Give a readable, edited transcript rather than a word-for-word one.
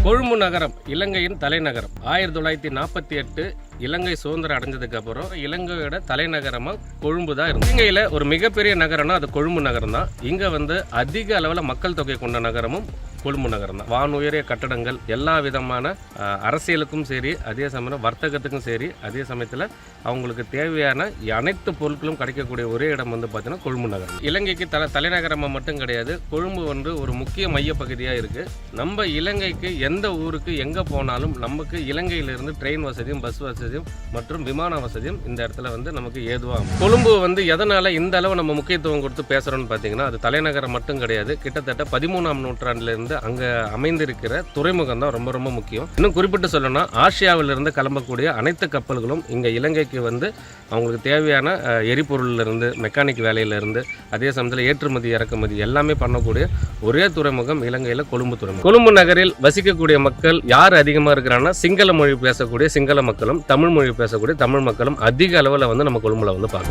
கொழும்பு நகரம் இலங்கையின் தலைநகரம். 1948 இலங்கை சுதந்திரம் அடைஞ்சதுக்கு அப்புறம் இலங்கையோட தலைநகரமா கொழும்பு தான் இருக்கு. இலங்கையில ஒரு மிகப்பெரிய நகரம்னா அது கொழும்பு நகரம் தான். இங்க அதிக அளவில் மக்கள் தொகை கொண்ட நகரமும் கொழும்பு நகரம் தான். வானுயரிய கட்டடங்கள், எல்லா விதமான அரசியலுக்கும் சரி, அதே சமயம் வர்த்தகத்துக்கும் சரி, அதே சமயத்தில் அவங்களுக்கு தேவையான அனைத்து பொருட்களும் கிடைக்கக்கூடிய ஒரே இடம் பார்த்தீங்கன்னா கொழும்பு நகரம். இலங்கைக்கு தலைநகரமாக மட்டும் கிடையாது, கொழும்பு ஒரு முக்கிய மைய பகுதியாக இருக்குது. நம்ம இலங்கைக்கு எந்த ஊருக்கு எங்கே போனாலும் நமக்கு இலங்கையிலிருந்து ட்ரெயின் வசதியும், பஸ் வசதியும் மற்றும் விமான வசதியும் இந்த இடத்துல நமக்கு ஏதுவாகும். கொழும்பு எதனால் இந்த அளவு நம்ம முக்கியத்துவம் கொடுத்து பேசுகிறோம்னு பார்த்தீங்கன்னா, அது தலைநகரம் மட்டும் கிடையாது. கிட்டத்தட்ட 13ஆம் நூற்றாண்டிலிருந்து அங்கே அமைந்திருக்கிற துறைமுகம் தான் ரொம்ப ரொம்ப முக்கியம். இன்னும் குறிப்பிட்டு சொல்லணும்னா, ஆசியாவிலிருந்து கிளம்பக்கூடிய அனைத்து கப்பல்களும் இங்கே இலங்கைக்கு அவங்களுக்கு தேவையான எரிபொருளிலிருந்து, மெக்கானிக் வேலையிலிருந்து, அதே சமயத்தில் ஏற்றுமதி இறக்குமதி எல்லாமே பண்ணக்கூடிய ஒரே துறைமுகம் இலங்கையில் கொழும்பு துறைமுகம். கொழும்பு நகரில் வசிக்கக்கூடிய மக்கள் யார் அதிகமாக இருக்கிறாங்கன்னா, சிங்கள மொழி பேசக்கூடிய சிங்கள மக்களும், தமிழ் மொழி பேசக்கூடிய தமிழ் மக்களும் அதிக அளவில் நம்ம கொழும்புல பார்க்கணும்.